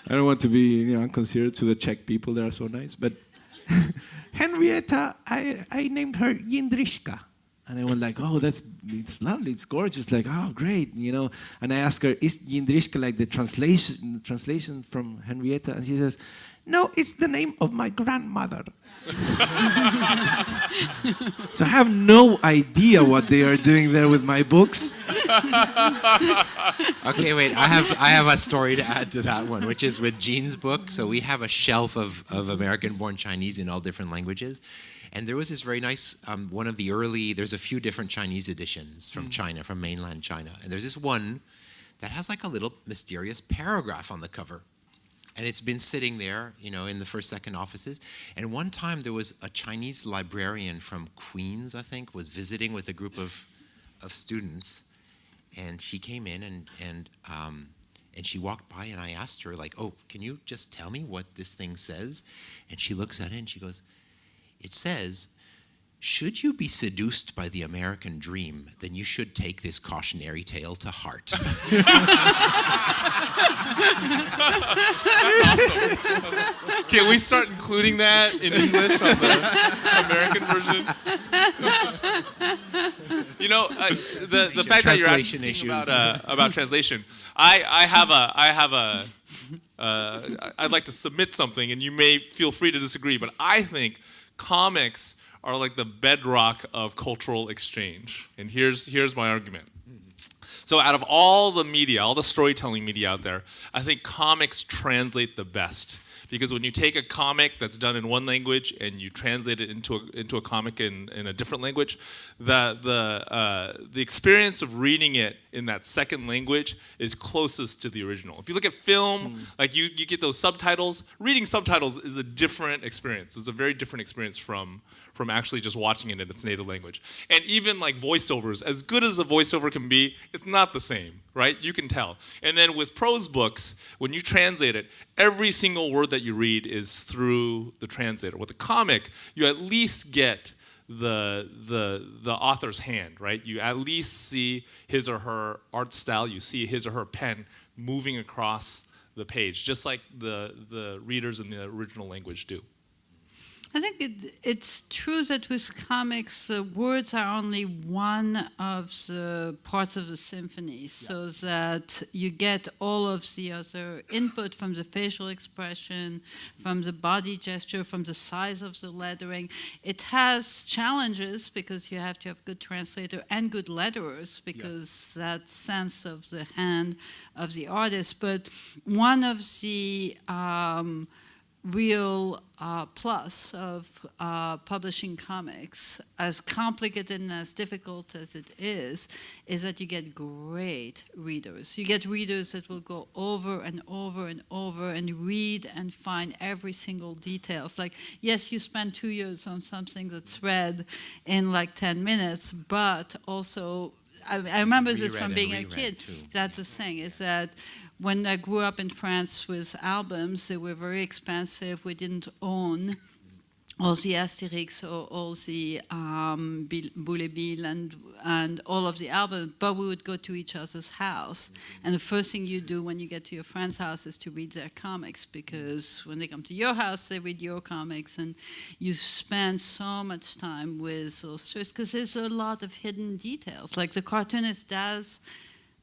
I don't want to be inconsiderate to the Czech people. They are so nice, but Henrietta, I named her Jindřiška. And I went like, oh, it's lovely, it's gorgeous, like, oh, great, you know. And I asked her, is Jindřiška like the translation from Henrietta? And she says, no, it's the name of my grandmother. So I have no idea what they are doing there with my books. Okay, wait. I have a story to add to that one, which is with Jean's book. So we have a shelf of American-born Chinese in all different languages. And there was this very nice, one of the early, there's a few different Chinese editions from China, from mainland China. And there's this one that has like a little mysterious paragraph on the cover. And it's been sitting there, you know, in the first, second offices. And one time there was a Chinese librarian from Queens, I think, was visiting with a group of students. And she came in and she walked by, and I asked her, like, oh, can you just tell me what this thing says? And she looks at it and she goes, it says, should you be seduced by the American dream, then you should take this cautionary tale to heart. Awesome. Can we start including that in English on the American version? You know, the fact that you're asking about translation, I'd like to submit something, and you may feel free to disagree, but I think comics are like the bedrock of cultural exchange. And here's my argument. So out of all the media, all the storytelling media out there, I think comics translate the best. Because when you take a comic that's done in one language and you translate it into a comic in a different language, the experience of reading it in that second language is closest to the original. If you look at film, like you get those subtitles, reading subtitles is a different experience. It's a very different experience from actually just watching it in its native language. And even like voiceovers, as good as a voiceover can be, it's not the same, right? You can tell. And then with prose books, when you translate it, every single word that you read is through the translator. With a comic, you at least get the author's hand, right? You at least see his or her art style, you see his or her pen moving across the page, just like the readers in the original language do. I think it's true that with comics, words are only one of the parts of the symphony, so that you get all of the other input from the facial expression, from the body gesture, from the size of the lettering. It has challenges because you have to have good translator and good letterers, because that sense of the hand of the artist. But one of the real plus of publishing comics, as complicated and as difficult as it is that you get great readers. You get readers that will go over and over and over and read and find every single detail. It's like, yes, you spend 2 years on something that's read in like 10 minutes, but also, I remember this from being a kid. That's the thing, is that when I grew up in France with albums, they were very expensive. We didn't own all the Asterix or all the Boule Bill and all of the albums, but we would go to each other's house. And the first thing you do when you get to your friend's house is to read their comics, because when they come to your house, they read your comics, and you spend so much time with those stories, because there's a lot of hidden details. Like the cartoonist does,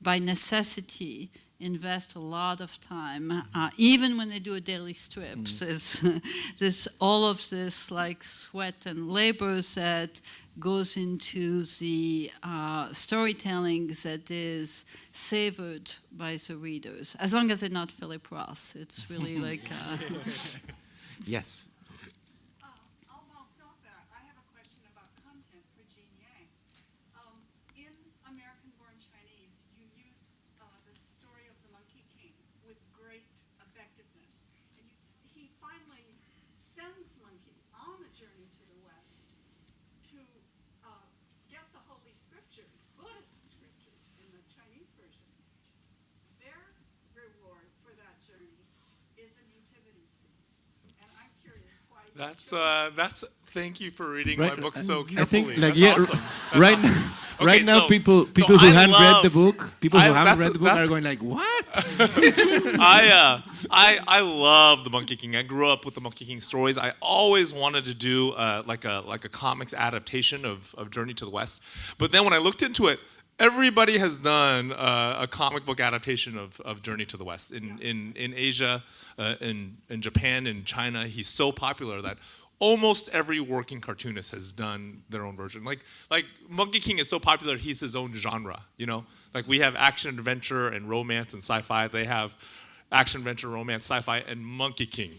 by necessity, invest a lot of time, even when they do a daily strip. There's all of this like sweat and labor that goes into the storytelling that is savored by the readers. As long as it's not Philip Ross, it's really like. Yes. I'll bounce off that. I have a question about content for Jean Yang. In American Born Chinese, you use the story of the Monkey King with great effectiveness. And he finally sends Monkey on the journey to the West to get the Holy Scriptures, Buddhist scriptures in the Chinese version. Their reward for that journey is a nativity scene. And I'm curious why you That's thank you for reading my book so carefully. I think, like, That's yeah, awesome. That's right, awesome. right Okay, now, so- people so who I haven't read the love- book, people who haven't that's- read the book are that's- going like, what? I love the Monkey King. I grew up with the Monkey King stories. I always wanted to do like a comics adaptation of Journey to the West. But then when I looked into it, everybody has done a comic book adaptation of Journey to the West. In Asia, in Japan, in China, he's so popular that almost every working cartoonist has done their own version. Like Monkey King is so popular, he's his own genre, you know? Like we have action, adventure, and romance and sci-fi. They have action, adventure, romance, sci-fi, and Monkey King.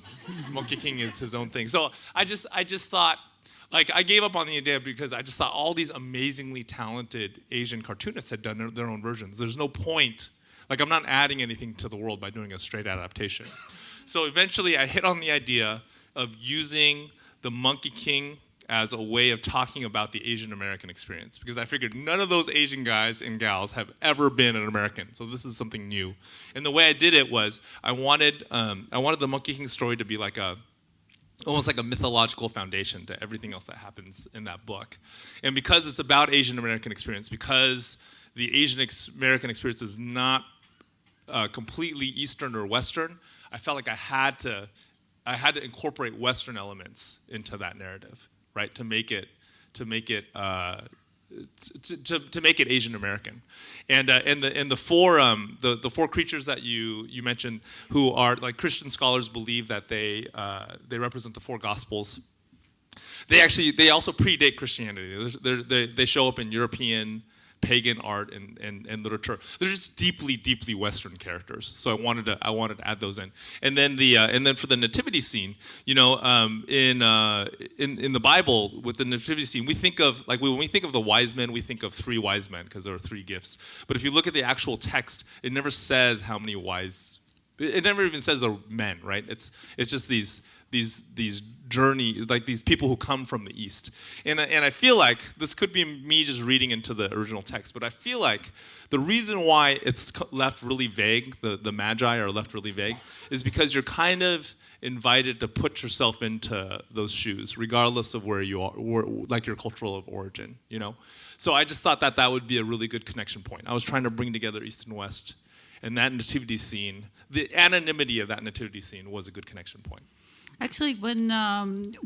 Monkey King is his own thing. So I just thought, like, I gave up on the idea because I just thought all these amazingly talented Asian cartoonists had done their own versions. There's no point, like I'm not adding anything to the world by doing a straight adaptation. So eventually I hit on the idea of using the Monkey King as a way of talking about the Asian American experience, because I figured none of those Asian guys and gals have ever been an American, so this is something new. And the way I did it was I wanted the Monkey King story to be like almost like a mythological foundation to everything else that happens in that book. And because it's about Asian American experience, because the Asian American experience is not completely Eastern or Western, I felt like I had to incorporate Western elements into that narrative, right? To make it Asian American, and the four creatures that you mentioned, who are like Christian scholars believe that they represent the four Gospels. They also predate Christianity. They show up in European pagan art and literature. They're just deeply Western characters. So I wanted to add those in. And then for the nativity scene, you know, in the Bible with the nativity scene, we think of when we think of the wise men, we think of 3 wise men because there are 3 gifts. But if you look at the actual text, it never says how many wise. It never even says they're men, right? It's just these journey, like these people who come from the East. And I feel like, this could be me just reading into the original text, but I feel like the reason why it's left really vague, the Magi are left really vague, is because you're kind of invited to put yourself into those shoes, regardless of where you are, like your cultural of origin, you know? So I just thought that would be a really good connection point. I was trying to bring together East and West, and that nativity scene, the anonymity of that nativity scene was a good connection point. Actually, when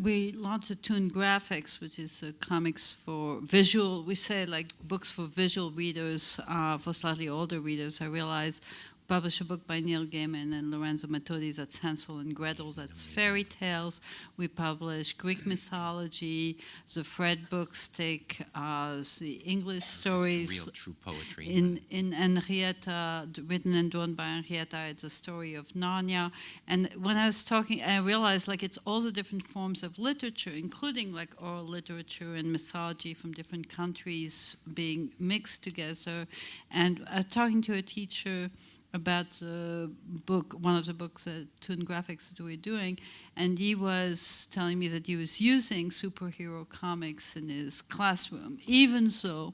we launched Toon Graphics, which is comics for visual, we say like books for visual readers, for slightly older readers, I realized published a book by Neil Gaiman and Lorenzo Metodi, that's Hansel and Gretel, that's fairy tales. We publish Greek mythology. The Fred books take the English stories. Real true poetry. In Henrietta, written and drawn by Henrietta, it's a story of Narnia. And when I was talking, I realized like it's all the different forms of literature, including like oral literature and mythology from different countries being mixed together. And talking to a teacher about the book, one of the books at Toon Graphics that we're doing, and he was telling me that he was using superhero comics in his classroom, even though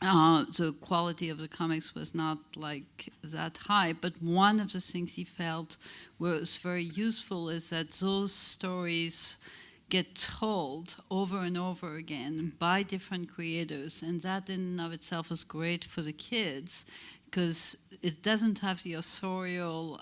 the quality of the comics was not like that high, but one of the things he felt was very useful is that those stories get told over and over again by different creators, and that in and of itself is great for the kids because it doesn't have the authorial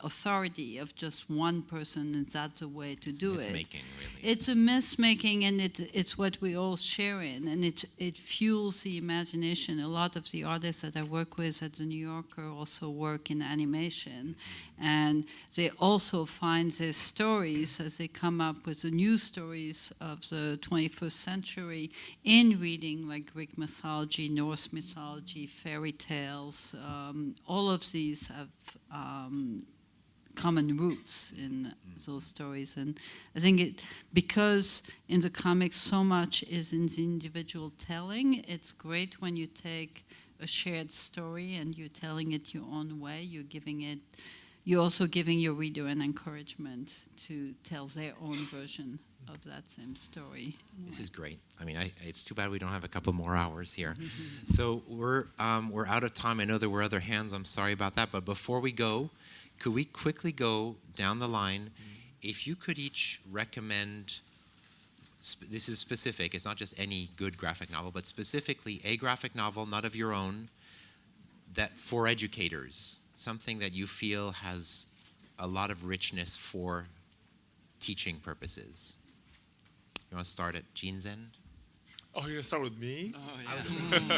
authority of just one person, and that's a way to do it. Myth-making, really. It's a myth-making, and it's what we all share in, and it fuels the imagination. A lot of the artists that I work with at the New Yorker also work in animation, and they also find their stories as they come up with the new stories of the 21st century in reading like Greek mythology, Norse mythology, fairy tales. All of these have common roots in those stories, and I think because in the comics so much is in the individual telling, it's great when you take a shared story and you're telling it your own way. You're also giving your reader an encouragement to tell their own version of that same story. This is great. I mean, it's too bad we don't have a couple more hours here. So we're out of time. I know there were other hands. I'm sorry about that. But before we go, could we quickly go down the line? If you could each recommend, this is specific, it's not just any good graphic novel, but specifically a graphic novel, not of your own, that for educators, something that you feel has a lot of richness for teaching purposes. You want to start at Gene's end? Oh, you're gonna start with me? Oh, yeah.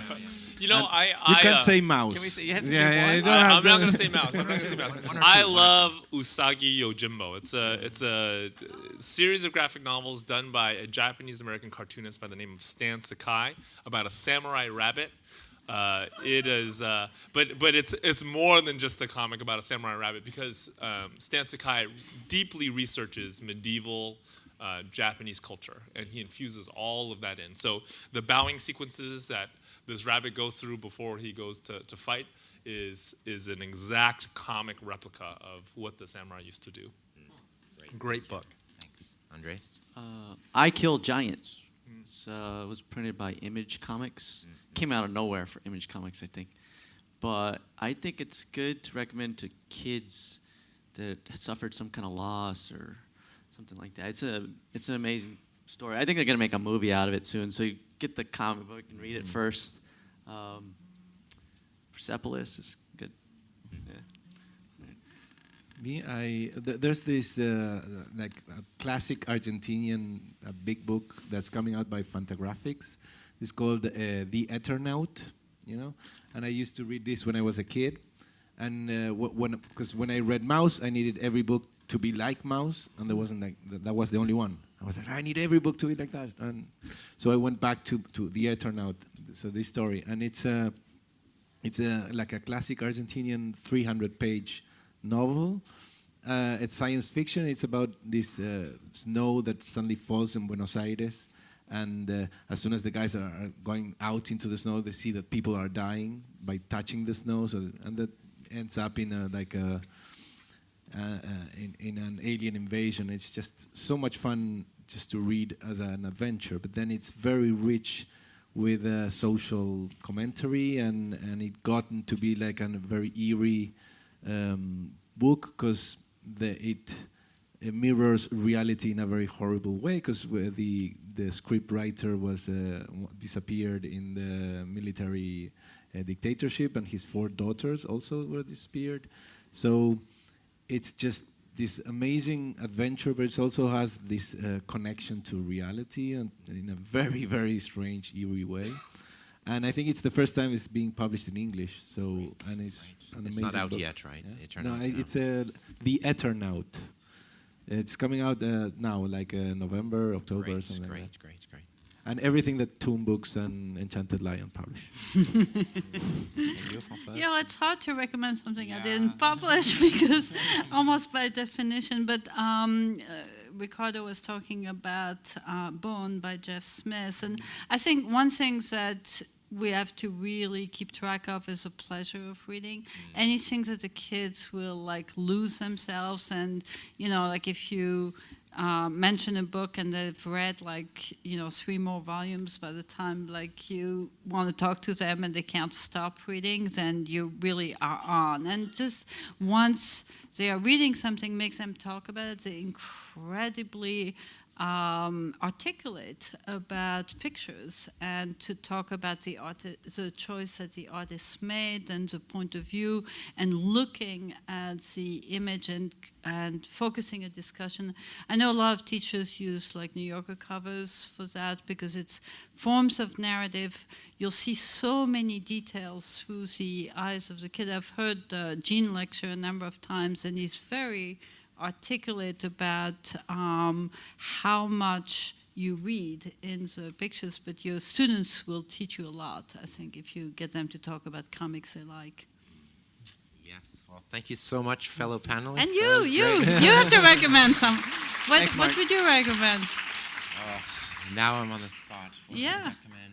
You know, You can't say mouse. Can we say, you have to Yeah, say yeah, one? you don't have I'm not to- gonna say mouse. I'm not gonna say mouse. I love Usagi Yojimbo. It's a series of graphic novels done by a Japanese American cartoonist by the name of Stan Sakai about a samurai rabbit. It is, but it's more than just a comic about a samurai rabbit because Stan Sakai deeply researches medieval Japanese culture, and he infuses all of that in. So the bowing sequences that this rabbit goes through before he goes to fight is an exact comic replica of what the samurai used to do. Great book. Thanks. Andres? I Kill Giants. It was printed by Image Comics. Came out of nowhere for Image Comics, I think. But I think it's good to recommend to kids that suffered some kind of loss or something like that. It's an amazing story. I think they're going to make a movie out of it soon. So you get the comic book and read it first. Persepolis is good. Yeah. There's this like a classic Argentinian big book that's coming out by Fantagraphics. It's called The Eternaut, you know. And I used to read this when I was a kid, and because when I read Mouse, I needed every book to be like Mouse, and there wasn't like that was the only one. I was like, I need every book to be like that, and so I went back to The Eternaut. So this story, and it's like a classic Argentinian 300-page novel. It's science fiction. It's about this snow that suddenly falls in Buenos Aires, and as soon as the guys are going out into the snow, they see that people are dying by touching the snow. So, and that ends up in in an alien invasion. It's just so much fun just to read as an adventure. But then it's very rich with social commentary, and it gotten to be like a very eerie book because it mirrors reality in a very horrible way, because the script writer was disappeared in the military dictatorship, and his 4 daughters also were disappeared. So it's just this amazing adventure, but it also has this connection to reality, and in a very, very strange, eerie way. And I think it's the first time it's being published in English. So, and it's an amazing It's not out book. yet, right? Yeah? Eternaut, No, it's The Eternaut. It's coming out now, like November, October, or Great, something like that. great. And everything that Toon Books and Enchanted Lion publish. And you, Françoise? Yeah, it's hard to recommend something I didn't publish because almost by definition. But Ricardo was talking about Bone by Jeff Smith, and I think one thing that we have to really keep track of is the pleasure of reading. Anything that the kids will like lose themselves, and like if you mention a book and they've read like 3 more volumes by the time like you want to talk to them and they can't stop reading, then you really are on. And just once they are reading something, makes them talk about it. They're incredibly articulate about pictures and to talk about the choice that the artist made and the point of view and looking at the image and focusing a discussion. I know a lot of teachers use like New Yorker covers for that because it's forms of narrative. You'll see so many details through the eyes of the kid. I've heard Gene lecture a number of times and he's very articulate about how much you read in the pictures, but your students will teach you a lot, I think, if you get them to talk about comics they like. Yes. Well, thank you so much, fellow panelists. And That was you great. have to recommend some. Thanks, What Mark. would you recommend? Now I'm on the spot. What would I Yeah. recommend?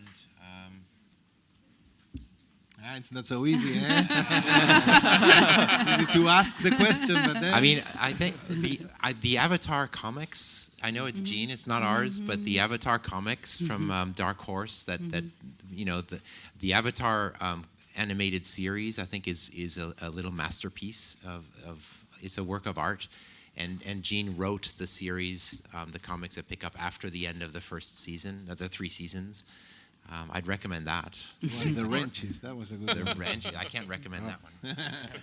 It's not so easy, eh? Easy to ask the question, but then... I mean, I think the Avatar comics, I know it's Gene, it's not ours, but the Avatar comics from Dark Horse, that the Avatar animated series, I think is a little masterpiece of it's a work of art. And Gene wrote the series, the comics that pick up after the end of the first season, the 3 seasons. I'd recommend that. the wrenches, that was a good The one. wrench, I can't recommend that one.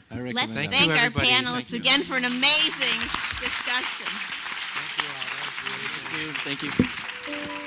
I recommend Let's that. thank you, our everybody. panelists Thank you. again for an amazing discussion. Thank you.